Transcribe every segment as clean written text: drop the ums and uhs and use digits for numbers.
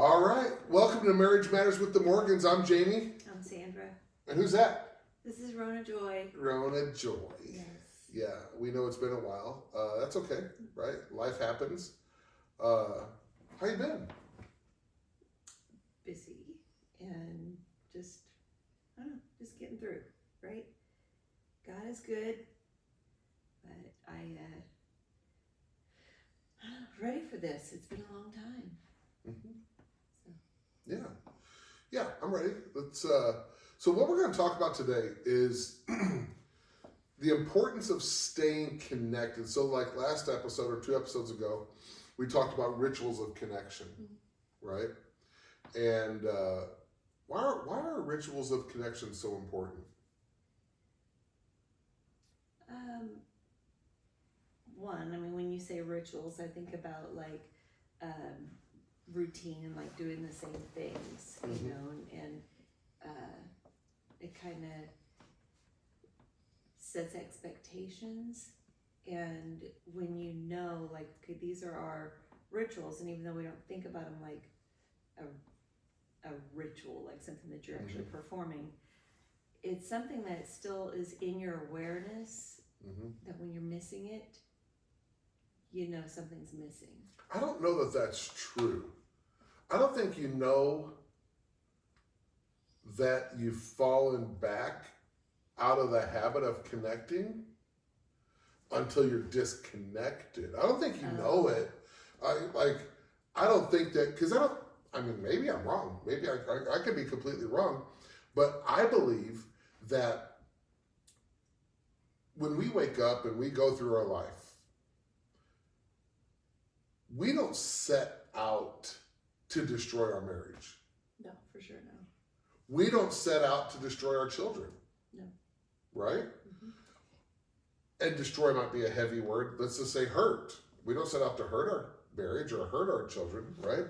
All right, welcome to Marriage Matters with the Morgans. I'm Jamie. I'm Sandra. And who's that? This is Rona Joy. Rona Joy. Yes. Yeah, we know it's been a while. That's okay, right? Life happens. How you been? Busy and just, I don't know, just getting through, right? God is good, but I'm ready for this. It's been a long time. Mm-hmm. Yeah, I'm ready. Let's. So what we're going to talk about today is the importance of staying connected. So, like last episode or 2 episodes ago, we talked about rituals of connection, right? And why are rituals of connection so important? One, I mean, when you say rituals, I think about like routine, like doing the same things, you know, and it kind of sets expectations. And when you know, like, okay, these are our rituals, and even though we don't think about them like a ritual, like something that you're actually performing, it's something that still is in your awareness, that when you're missing it, you know something's missing. I don't know that that's true. I don't think you know that you've fallen back out of the habit of connecting until you're disconnected. I don't think you know it. I don't think that, because I mean, maybe I'm wrong. Maybe I could be completely wrong. But I believe that when we wake up and we go through our life, we don't set out to destroy our marriage. No, for sure, no. We don't set out to destroy our children. No. Right? And destroy might be a heavy word. Let's just say hurt. We don't set out to hurt our marriage or hurt our children, right?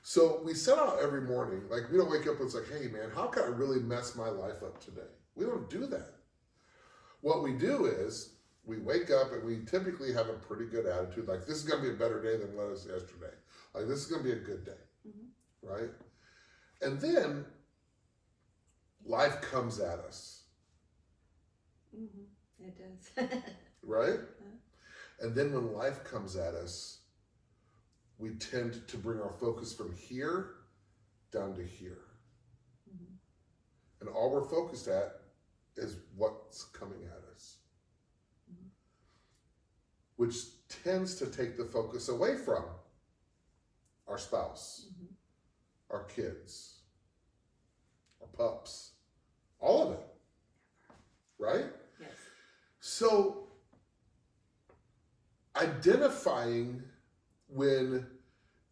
So we set out every morning. Like, we don't wake up and it's like, hey man, how can I really mess my life up today? We don't do that. What we do is we wake up and we typically have a pretty good attitude. Like, this is going to be a better day than what it was yesterday. Like, this is going to be a good day, right? And then life comes at us. It does. Right? And then when life comes at us, we tend to bring our focus from here down to here. And all we're focused at is what's coming at us. Which tends to take the focus away from our spouse, our kids, our pups, all of it, right? Yes. So identifying when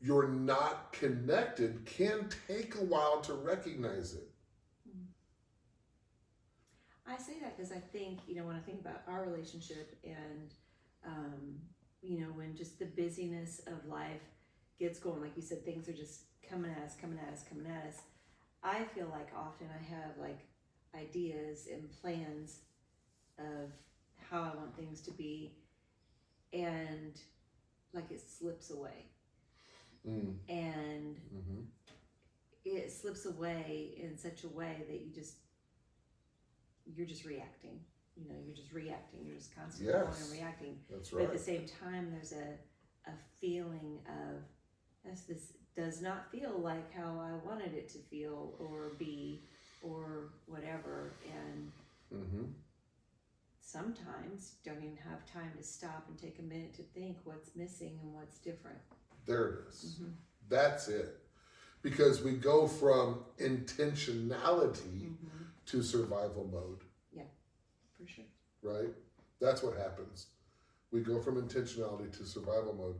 you're not connected can take a while to recognize it. I say that because I think, you know, when I think about our relationship and, you know, when just the busyness of life gets going, like you said, things are just coming at us. I feel like often I have like ideas and plans of how I want things to be, and like it slips away. And it slips away in such a way that you're just reacting. You know, you're just reacting. You're just constantly going and reacting. That's right. But at the same time, there's a feeling of, this does not feel like how I wanted it to feel or be or whatever. And sometimes don't even have time to stop and take a minute to think what's missing and what's different. There it is. That's it. Because we go from intentionality to survival mode. Yeah, for sure. Right? That's what happens. We go from intentionality to survival mode.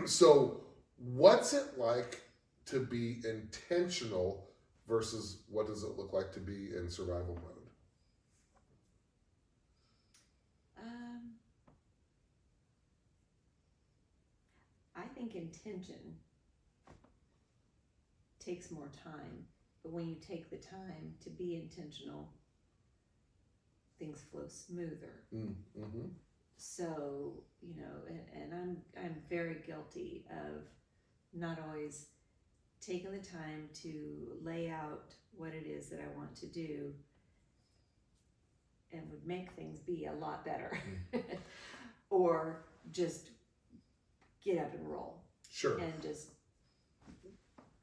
So what's it like to be intentional versus what does it look like to be in survival mode? I think intention takes more time, but when you take the time to be intentional, things flow smoother. So, you know, and I'm very guilty of not always taken the time to lay out what it is that I want to do and would make things be a lot better. Or just get up and roll Sure. and just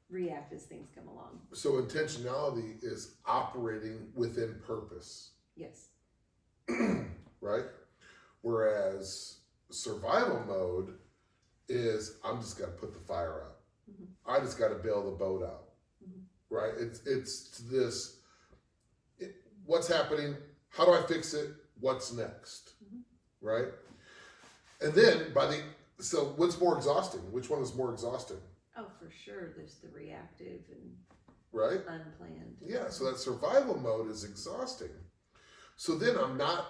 react as things come along. So intentionality is operating within purpose, Yes. right? Whereas survival mode is I'm just got to put the fire out. I just got to bail the boat out, right? It's this. What's happening? How do I fix it? What's next, right? And then so what's more exhausting? Which one is more exhausting? Oh, for sure. There's the reactive and Right? unplanned. Yeah. So that survival mode is exhausting. So then I'm not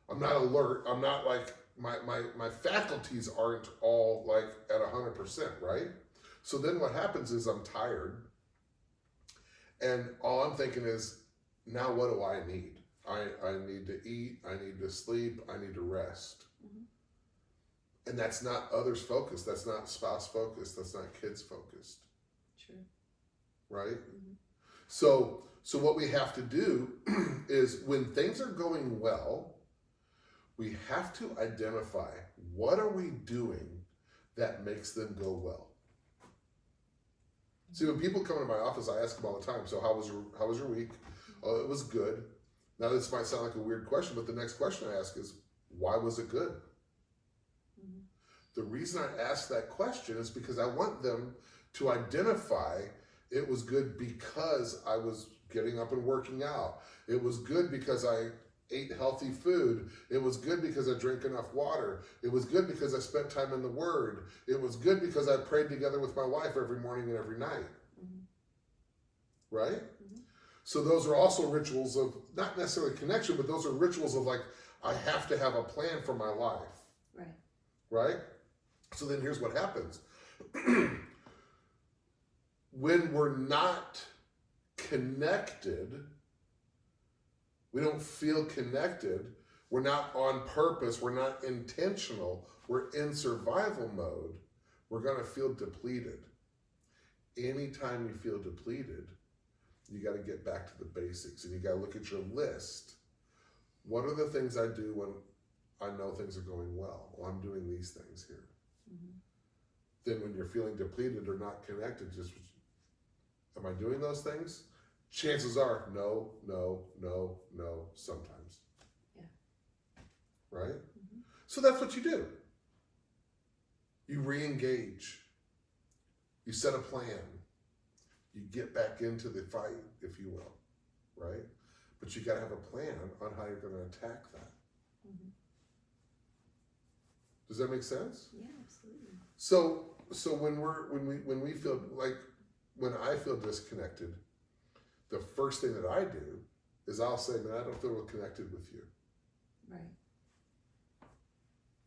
alert. I'm not like my faculties aren't all like at 100%, right? So then what happens is I'm tired, and all I'm thinking is, now what do I need? I need to eat, I need to sleep, I need to rest. And that's not others focused, that's not spouse focused, that's not kids focused. True. Right? So what we have to do is when things are going well, we have to identify what are we doing that makes them go well. See, when people come into my office, I ask them all the time, so how was your week? Oh, it was good. Now this might sound like a weird question, but the next question I ask is, why was it good? The reason I ask that question is because I want them to identify it was good because I was getting up and working out. It was good because I ate healthy food. It was good because I drank enough water. It was good because I spent time in the Word. It was good because I prayed together with my wife every morning and every night. Right? So those are also rituals of, not necessarily connection, but those are rituals of like, I have to have a plan for my life. Right. Right? So then here's what happens. When we're not connected, we don't feel connected, we're not on purpose, we're not intentional, we're in survival mode, we're going to feel depleted. Anytime you feel depleted, you got to get back to the basics, and you got to look at your list. What are the things I do when I know things are going well? Well, I'm doing these things here. Then when you're feeling depleted or not connected, just, am I doing those things? Chances are, no, sometimes. Yeah. Right? So that's what you do. You re-engage. You set a plan. You get back into the fight, if you will, right? But you got to have a plan on how you're going to attack that. Does that make sense? Yeah, absolutely. So when we feel like, when I feel disconnected, the first thing that I do is I'll say, man, I don't feel connected with you. Right.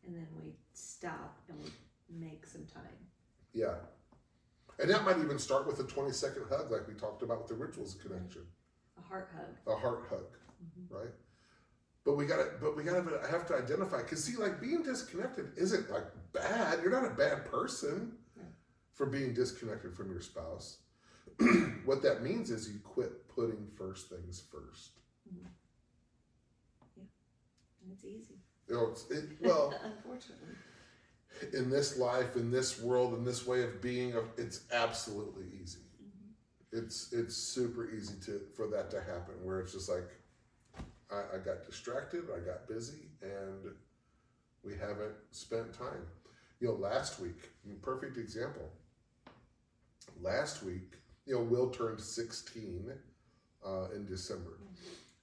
And then we stop and we make some time. Yeah. And that might even start with a 20-second hug, like we talked about with the rituals of connection. A heart hug. A heart hug, right? But we gotta have to identify, because see, like being disconnected isn't like bad. You're not a bad person for being disconnected from your spouse. What that means is you quit putting first things first. Yeah, and it's easy. You know, well, unfortunately. In this life, in this world, in this way of being, it's absolutely easy. It's super easy for that to happen, where it's just like, I got distracted, I got busy, and we haven't spent time. You know, last week, perfect example. Last week, you know, Will turned 16 in December,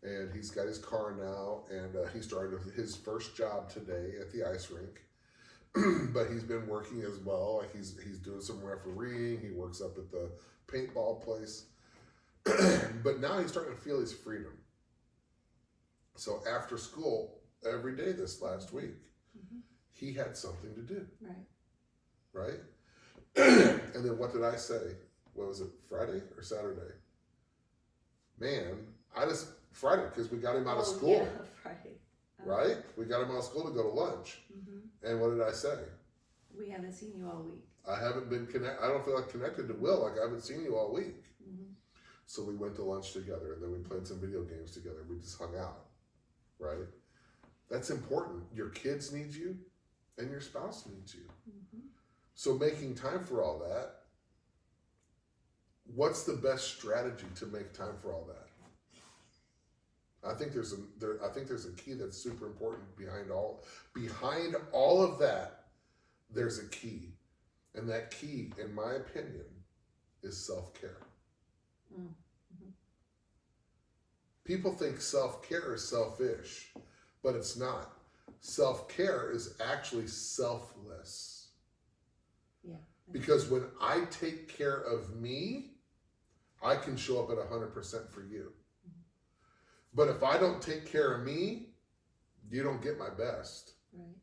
and he's got his car now, and he started his first job today at the ice rink. But he's been working as well. Like he's doing some refereeing. He works up at the paintball place. But now he's starting to feel his freedom. So after school, every day this last week, he had something to do. Right? And then what did I say? What was it, Friday or Saturday? Man, Friday, because we got him out of school. Yeah, Friday. Right? We got him out of school to go to lunch. And what did I say? We haven't seen you all week. I haven't been I don't feel like connected to Will. Like I haven't seen you all week. Mm-hmm. So we went to lunch together, and then we played some video games together. We just hung out, right? That's important. Your kids need you, and your spouse needs you. Mm-hmm. So making time for all that. What's the best strategy to make time for all that? I think there's a key that's super important behind all of that. There's a key, and that key, in my opinion, is self-care. Mm-hmm. People think self-care is selfish, but it's not. Self-care is actually selfless. Yeah. Because when I take care of me, I can show up at 100% for you. Mm-hmm. But if I don't take care of me, you don't get my best. Right.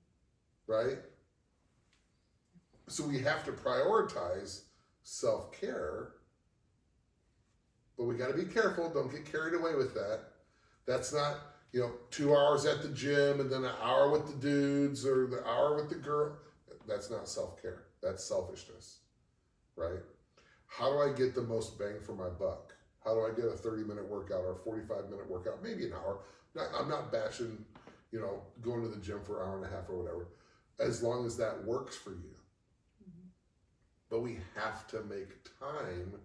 Right? So we have to prioritize self-care, but we got to be careful. Don't get carried away with that. That's not, 2 hours at the gym and then an hour with the dudes or the hour with the girl. That's not self-care. That's selfishness, right? How do I get the most bang for my buck? How do I get a 30-minute workout or a 45-minute workout, maybe an hour? I'm not bashing, going to the gym for an hour and a half or whatever, as long as that works for you. Mm-hmm. But we have to make time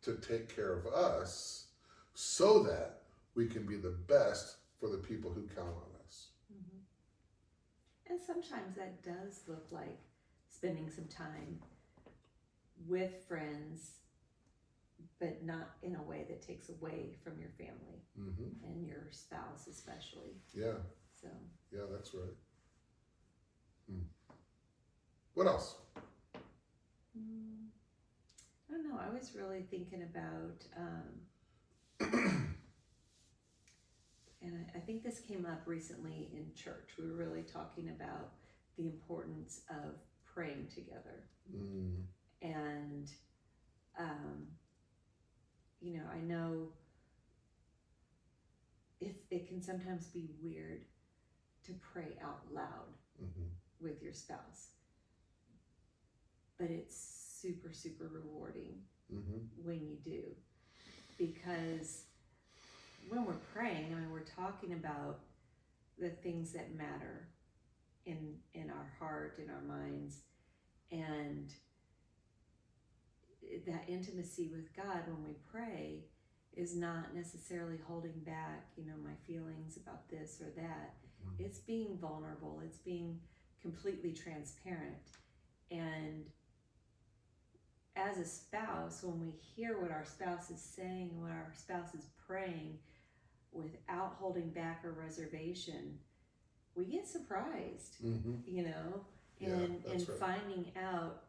to take care of us so that we can be the best for the people who count on us. Mm-hmm. And sometimes that does look like spending some time with friends, but not in a way that takes away from your family Mm-hmm. and your spouse especially. Yeah. So. Yeah, that's right. What else? I don't know. I was really thinking about, and I think this came up recently in church. We were really talking about the importance of praying together. And, I know it can sometimes be weird to pray out loud Mm-hmm. with your spouse, but it's super, super rewarding Mm-hmm. when you do, because when we're praying, we're talking about the things that matter in our heart, in our minds, and that intimacy with God when we pray is not necessarily holding back, my feelings about this or that. Mm-hmm. It's being vulnerable. It's being completely transparent. And as a spouse, when we hear what our spouse is saying, what our spouse is praying, without holding back or reservation, we get surprised, Mm-hmm. and that's right. finding out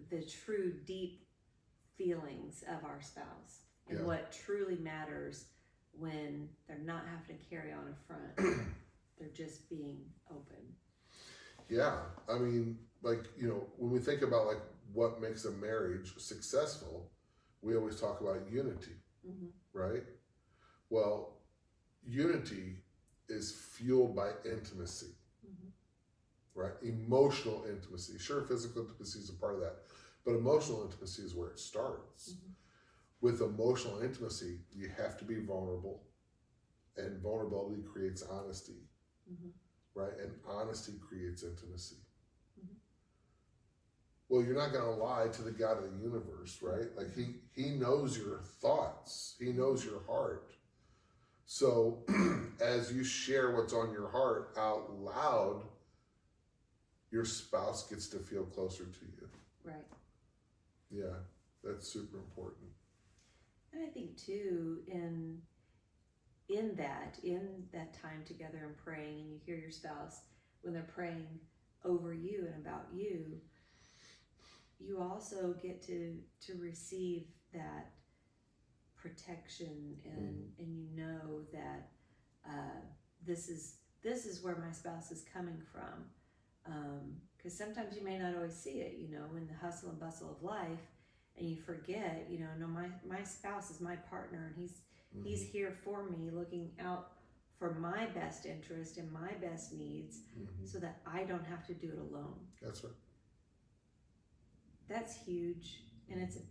the true deep feelings of our spouse and Yeah. what truly matters when they're not having to carry on a front. They're just being open. Yeah. When we think about what makes a marriage successful, we always talk about unity, Mm-hmm. right? Well, unity is fueled by intimacy, Mm-hmm. right? Emotional intimacy. Sure, physical intimacy is a part of that, but emotional intimacy is where it starts. Mm-hmm. With emotional intimacy, you have to be vulnerable, and vulnerability creates honesty, Mm-hmm. right? And honesty creates intimacy. Mm-hmm. Well, you're not going to lie to the God of the universe, right? He knows your thoughts. He knows your heart. So as you share what's on your heart out loud, your spouse gets to feel closer to you. Right. Yeah, that's super important. And I think too, in that time together and praying, and you hear your spouse when they're praying over you and about you, you also get to receive that protection, and you know that this is where my spouse is coming from, because sometimes you may not always see it, in the hustle and bustle of life, and you forget, no, my spouse is my partner, and he's here for me, looking out for my best interest and my best needs, so that I don't have to do it alone. That's right. that's huge, and it's an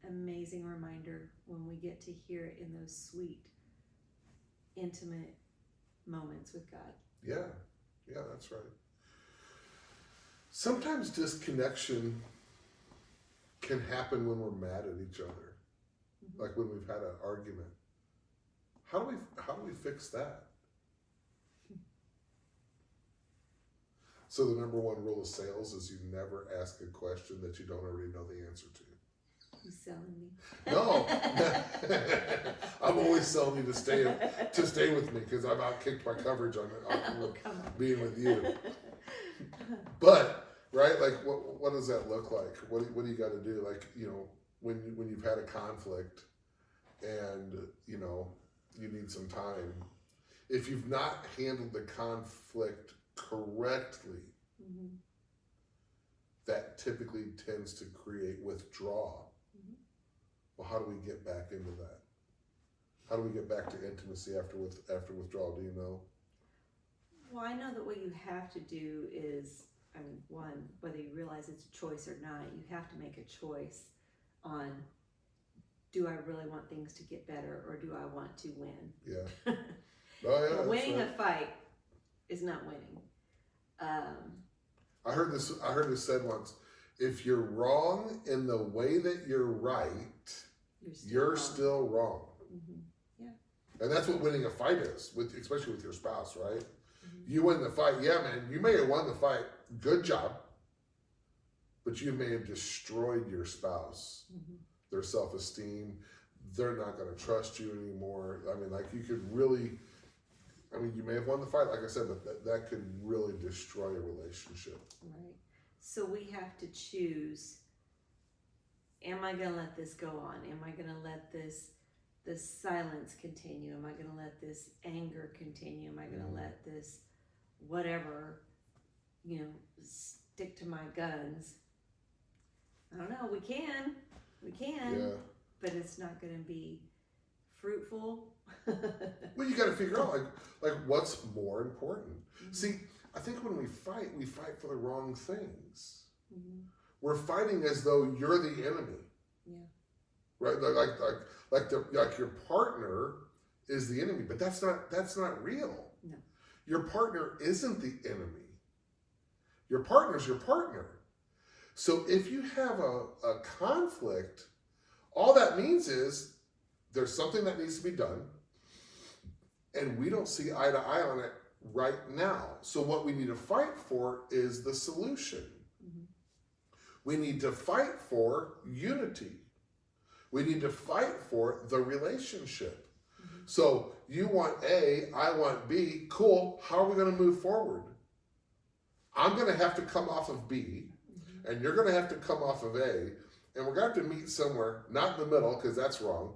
amazing reminder when we get to hear it in those sweet, intimate moments with God. Yeah, that's right. Sometimes disconnection can happen when we're mad at each other, like when we've had an argument. How do we fix that? So the number one rule of sales is you never ask a question that you don't already know the answer to. You selling me? No, I'm always selling you to stay with me because I've outkicked my coverage on Oh, come on. being with you. But right, like what does that look like? What do you got to do? Like, you know, when you've had a conflict and you know you need some time. If you've not handled the conflict correctly, that typically tends to create withdrawal. Well, how do we get back into that? How do we get back to intimacy after withdrawal? Do you know? Well, I know that what you have to do is, I mean, one, whether you realize it's a choice or not, you have to make a choice on, do I really want things to get better or do I want to win? Yeah. Oh yeah. Winning a fight is not winning. I heard this said once. If you're wrong in the way that you're right, you're still wrong. Yeah. And that's what winning a fight is, especially with your spouse, right? You win the fight, yeah, man. You may have won the fight, good job, but you may have destroyed your spouse, their self-esteem. They're not going to trust you anymore. I mean, like you could really. I mean, you may have won the fight, like I said, but that could really destroy a relationship. Right. So we have to choose, am I going to let this go on? Am I going to let this silence continue? Am I going to let this anger continue? Am I going to let this whatever, you know, stick to my guns? I don't know. We can, Yeah. but it's not going to be fruitful. Well, you got to figure out like what's more important. See, I think when we fight for the wrong things. We're fighting as though you're the enemy. Yeah. Right? Like your partner is the enemy, but that's not real. No. Your partner isn't the enemy. Your partner's your partner. So if you have a conflict, all that means is there's something that needs to be done, and we don't see eye to eye on it right now. So what we need to fight for is the solution. We need to fight for unity. We need to fight for the relationship. So you want A, I want B. Cool. How are we going to move forward? I'm going to have to come off of B, and you're going to have to come off of A, and we're going to have to meet somewhere, not in the middle, because that's wrong.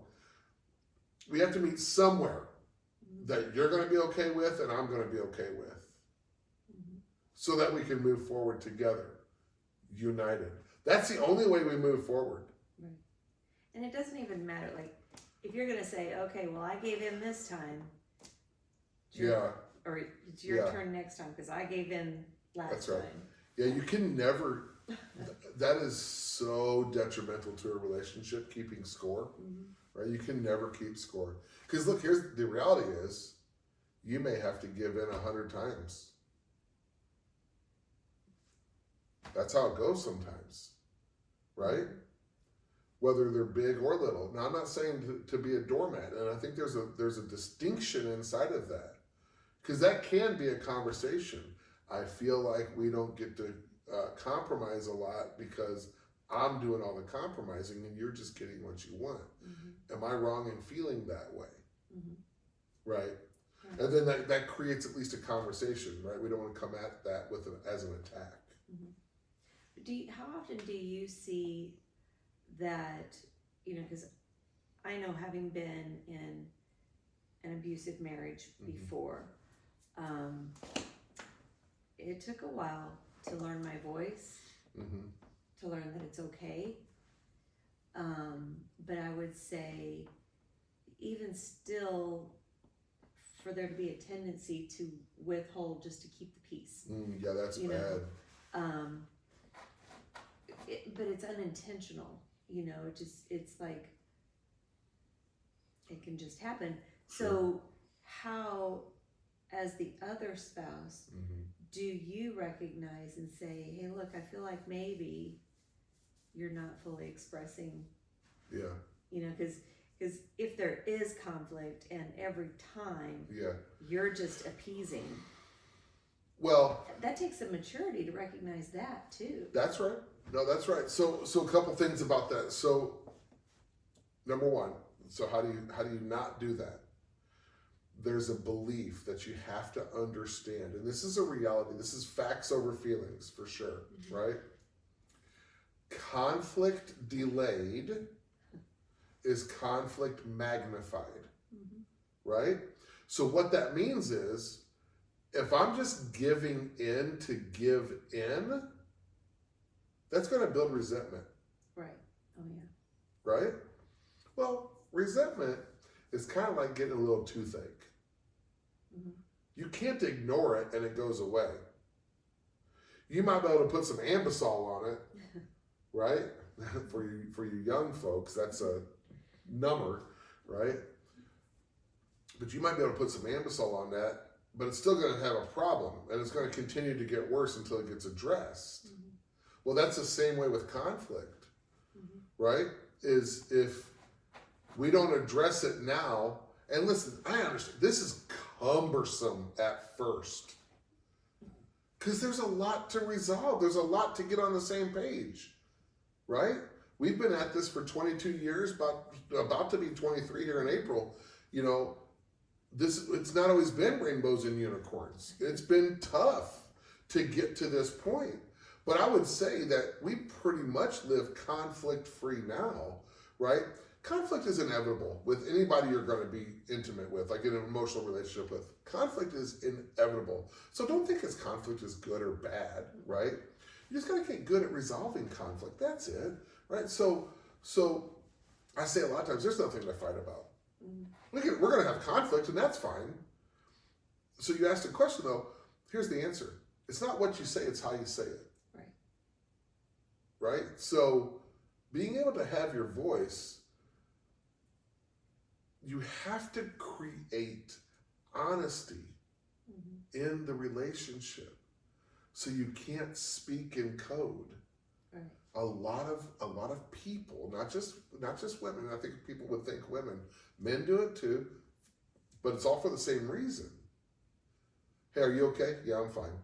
We have to meet somewhere that you're going to be okay with and I'm going to be okay with, so that we can move forward together, united. That's the only way we move forward. Right. And it doesn't even matter, like, if you're going to say, okay, well, I gave in this time. Or it's your turn next time because I gave in last time. Yeah, you can never, that is so detrimental to a relationship, keeping score. Right? You can never keep score. Because look, here's the reality is, you may have to give in 100 times. That's how it goes sometimes, right? Whether they're big or little. Now, I'm not saying to be a doormat, and I think there's a distinction inside of that, because that can be a conversation. I feel like we don't get to compromise a lot because I'm doing all the compromising and you're just getting what you want. Am I wrong in feeling that way? Right? And then that creates at least a conversation, right? We don't want to come at that as an attack. How often do you see that, you know, because I know, having been in an abusive marriage before, it took a while to learn my voice, to learn that it's okay. But I would say, even still, for there to be a tendency to withhold just to keep the peace. Yeah, that's bad. but it's unintentional, you know, it's like, it can just happen. Sure. So how, as the other spouse, do you recognize and say, hey, look, I feel like maybe you're not fully expressing, Yeah. you know, because if there is conflict and every time Yeah. you're just appeasing, well, that takes some maturity to recognize that too. That's right. No, that's right. So a couple things about that. So number one, so how do you not do that? There's a belief that you have to understand, and this is a reality. This is facts over feelings for sure, right? Conflict delayed is conflict magnified, right? So what that means is, if I'm just giving in to give in, that's going to build resentment. Right. Oh, yeah. Right? Well, resentment is kind of like getting a little toothache. You can't ignore it and it goes away. You might be able to put some Ambisol on it, right? for you young folks, that's a number, right? But you might be able to put some Ambisol on that, but it's still going to have a problem, and it's going to continue to get worse until it gets addressed. Well, that's the same way with conflict, right? Is if we don't address it now, and listen, I understand this is cumbersome at first because there's a lot to resolve. There's a lot to get on the same page, right? We've been at this for 22 years, about to be 23 here in April. You know, it's not always been rainbows and unicorns. It's been tough to get to this point. But I would say that we pretty much live conflict-free now, right? Conflict is inevitable with anybody you're going to be intimate with, like in an emotional relationship with. Conflict is inevitable. So don't think conflict is good or bad, right? You just got to get good at resolving conflict. That's it, right? So I say a lot of times, there's nothing to fight about. We're going to have conflict, and that's fine. So you asked a question, though. Here's the answer. It's not what you say, it's how you say it. Right? So being able to have your voice, you have to create honesty in the relationship. So you can't speak in code. Right. A lot of people, not just women. I think people would think women. Men do it too, but it's all for the same reason. Hey, are you okay? Yeah, I'm fine.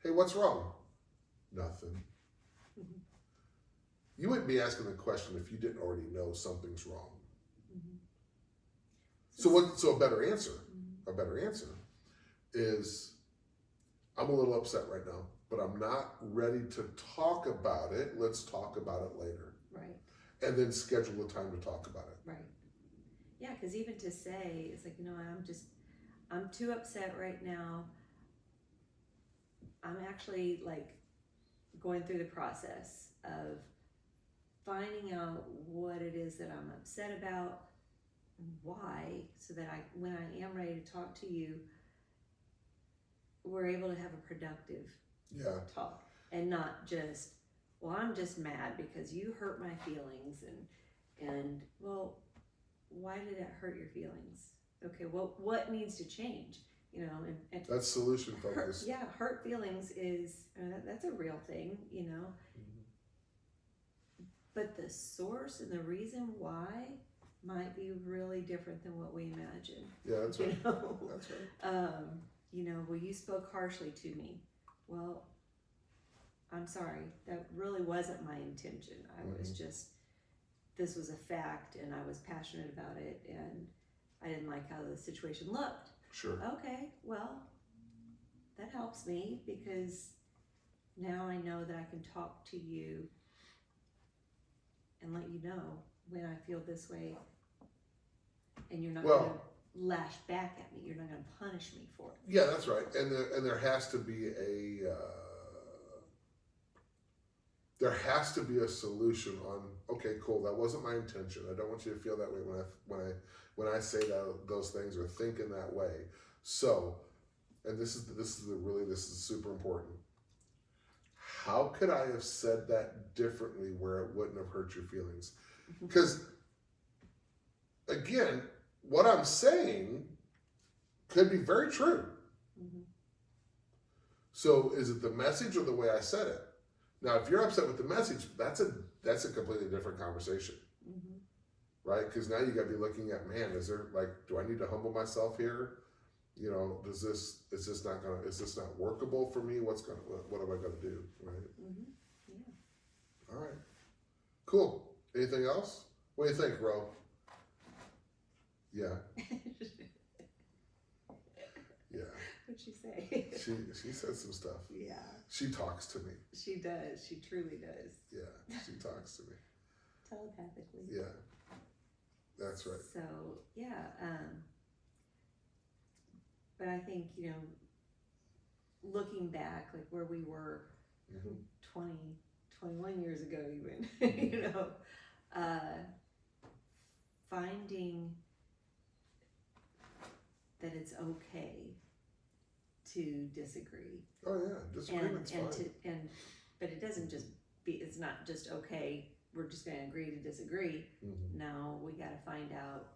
Hey, what's wrong? Nothing. You wouldn't be asking the question if you didn't already know something's wrong. So a better answer is, I'm a little upset right now, but I'm not ready to talk about it. Let's talk about it later. Right. And then schedule a time to talk about it. Right. Yeah, because even to say, it's like, you know, I'm too upset right now. I'm actually like going through the process of finding out what it is that I'm upset about, why, so that when I am ready to talk to you, we're able to have a productive talk and not just, well, I'm just mad because you hurt my feelings and well, why did that hurt your feelings? Okay, well, what needs to change? You know, and that's solution focused. Hurt feelings is, that's a real thing, you know. But the source and the reason why might be really different than what we imagine. Yeah, that's right. Know? That's right. You know, well, you spoke harshly to me. Well, I'm sorry. That really wasn't my intention. I was just, this was a fact, and I was passionate about it, and I didn't like how the situation looked. Sure. Okay, well, that helps me because now I know that I can talk to you and let you know when I feel this way, and you're not going to lash back at me. You're not going to punish me for it. Yeah, that's right. And there has to be a solution on. Okay, cool. That wasn't my intention. I don't want you to feel that way when I say those things or think in that way. So, and this is super important. how could I have said that differently where it wouldn't have hurt your feelings? Because, again, what I'm saying could be very true. Mm-hmm. So is it the message or the way I said it? Now, if you're upset with the message, that's a completely different conversation, Mm-hmm. right? Because now you got to be looking at, man, is there like, do I need to humble myself here? You know, is this not workable for me? What am I gonna do, right? Mm-hmm. Yeah. All right, cool. Anything else? What do you think, Ro? Yeah, yeah. What'd she say? She said some stuff. Yeah. She talks to me. She does. She truly does. Yeah, she talks to me. Telepathically. Yeah, that's right. So yeah, but I think, looking back, like where we were Mm-hmm. 20, 21 years ago, even, finding that it's okay to disagree. Oh yeah, disagreement's fine. But it doesn't just be, it's not just okay, we're just going to agree to disagree. Mm-hmm. Now we got to find out,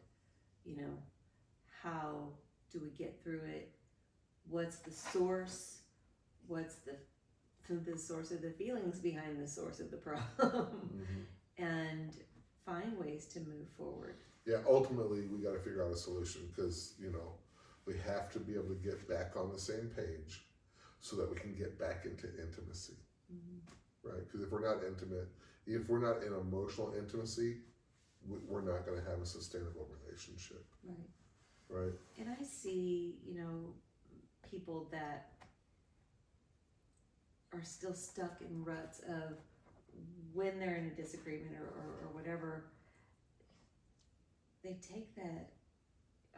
how do we get through it? What's the source? What's the source of the feelings behind the source of the problem? Mm-hmm. And find ways to move forward. Yeah, ultimately we got to figure out a solution because we have to be able to get back on the same page so that we can get back into intimacy, Mm-hmm. right? Because if we're not intimate, if we're not in emotional intimacy, we're not going to have a sustainable relationship, Right. right? And I see, people that are still stuck in ruts of when they're in a disagreement or whatever, they take that,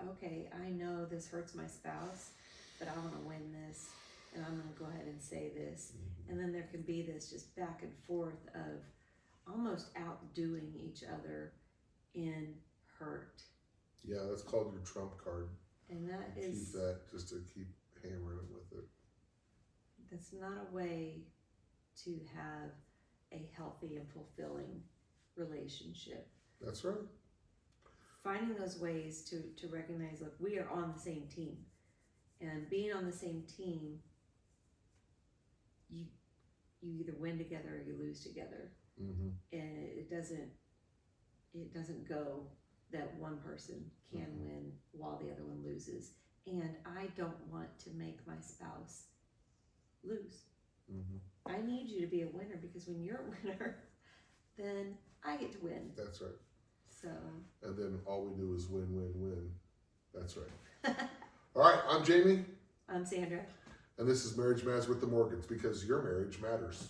okay, I know this hurts my spouse, but I want to win this, and I'm going to go ahead and say this. Mm-hmm. And then there can be this just back and forth of almost outdoing each other in hurt. Yeah, that's called your trump card. And that Keep is, that just to keep hammering it with it. that's not a way to have a healthy and fulfilling relationship. That's right. Finding those ways to recognize, look, we are on the same team. And being on the same team, you either win together or you lose together. Mm-hmm. And it doesn't go that one person can Mm-hmm. win while the other one loses. And I don't want to make my spouse lose. Mm-hmm. I need you to be a winner, because when you're a winner, then I get to win. That's right. So. And then all we do is win, win, win. That's right. All right, I'm Jamie. I'm Sandra. And this is Marriage Matters with the Morgans, because your marriage matters.